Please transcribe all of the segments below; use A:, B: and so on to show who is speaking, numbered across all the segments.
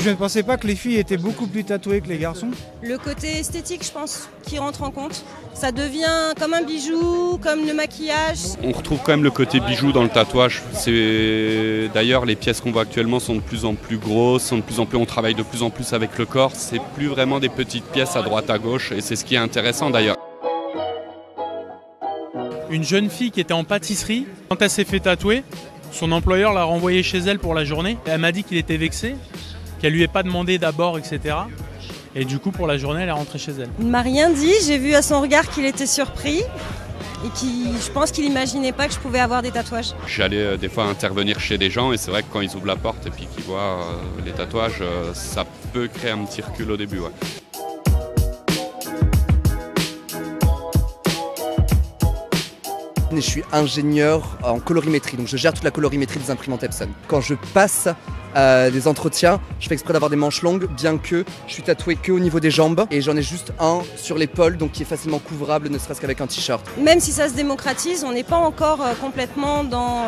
A: je ne pensais pas que les filles étaient beaucoup plus tatouées que les garçons.
B: Le côté esthétique, je pense, qui rentre en compte. Ça devient comme un bijou, comme le maquillage.
C: On retrouve quand même le côté bijou dans le tatouage. D'ailleurs, les pièces qu'on voit actuellement sont de plus en plus grosses, on travaille de plus en plus avec le corps. C'est plus vraiment des petites pièces à droite à gauche et c'est ce qui est intéressant d'ailleurs.
D: Une jeune fille qui était en pâtisserie, quand elle s'est fait tatouer, son employeur l'a renvoyée chez elle pour la journée. Elle m'a dit qu'il était vexé, qu'elle lui ait pas demandé d'abord, etc. Et du coup, pour la journée, elle est rentrée chez elle.
B: Il ne m'a rien dit, j'ai vu à son regard qu'il était surpris et je pense qu'il n'imaginait pas que je pouvais avoir des tatouages.
C: J'allais des fois intervenir chez des gens et c'est vrai que quand ils ouvrent la porte et puis qu'ils voient les tatouages, ça peut créer un petit recul au début. Ouais.
E: Je suis ingénieur en colorimétrie, donc je gère toute la colorimétrie des imprimantes Epson. Quand je passe des entretiens, je fais exprès d'avoir des manches longues, bien que je suis tatoué que au niveau des jambes et j'en ai juste un sur l'épaule, donc qui est facilement couvrable, ne serait-ce qu'avec un t-shirt.
B: Même si ça se démocratise, on n'est pas encore complètement dans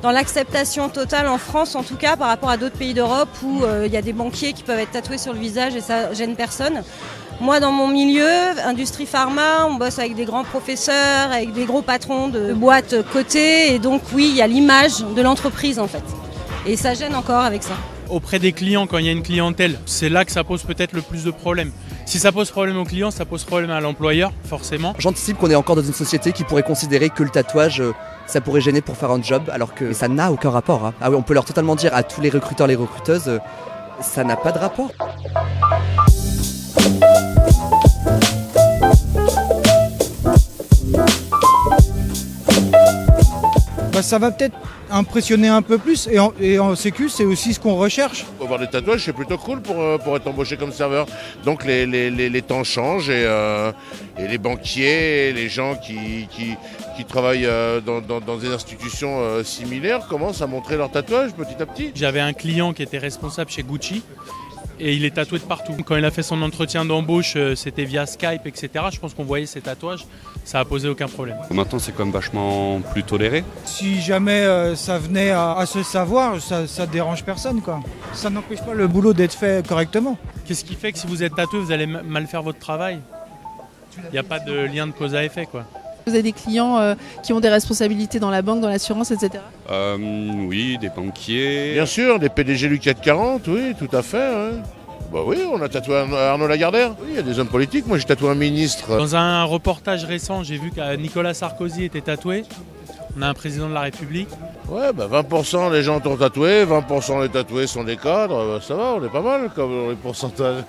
B: l'acceptation totale en France, en tout cas par rapport à d'autres pays d'Europe où il y a des banquiers qui peuvent être tatoués sur le visage et ça gêne personne. Moi, dans mon milieu, industrie pharma, on bosse avec des grands professeurs, avec des gros patrons de boîtes cotées. Et donc, oui, il y a l'image de l'entreprise, en fait. Et ça gêne encore avec ça.
D: Auprès des clients, quand il y a une clientèle, c'est là que ça pose peut-être le plus de problèmes. Si ça pose problème aux clients, ça pose problème à l'employeur, forcément.
E: J'anticipe qu'on est encore dans une société qui pourrait considérer que le tatouage, ça pourrait gêner pour faire un job, alors que ça n'a aucun rapport. Hein. Ah oui, on peut leur totalement dire à tous les recruteurs, les recruteuses, ça n'a pas de rapport.
A: Ça va peut-être impressionner un peu plus et en sécu c'est aussi ce qu'on recherche.
F: Avoir des tatouages c'est plutôt cool pour être embauché comme serveur. Donc les temps changent et les banquiers, les gens qui travaillent dans des institutions similaires commencent à montrer leurs tatouages petit à petit.
D: J'avais un client qui était responsable chez Gucci et il est tatoué de partout. Quand il a fait son entretien d'embauche, c'était via Skype, etc. Je pense qu'on voyait ses tatouages, ça a posé aucun problème.
C: Maintenant, c'est quand même vachement plus toléré.
A: Si jamais ça venait à se savoir, ça dérange personne, quoi. Ça n'empêche pas le boulot d'être fait correctement.
D: Qu'est-ce qui fait que si vous êtes tatoué, vous allez mal faire votre travail? Il n'y a pas de lien de cause à effet, quoi.
G: Vous avez des clients qui ont des responsabilités dans la banque, dans l'assurance, etc.
C: Oui, des banquiers.
F: Bien sûr, des PDG du CAC 40, oui, tout à fait. Hein. Bah oui, on a tatoué Arnaud Lagardère. Oui, il y a des hommes politiques. Moi, j'ai tatoué un ministre.
D: Dans un reportage récent, j'ai vu que Nicolas Sarkozy était tatoué. On a un président de la République.
F: Ouais, bah 20% des gens sont tatoués, 20% des tatoués sont des cadres. Ça va, on est pas mal comme les pourcentages.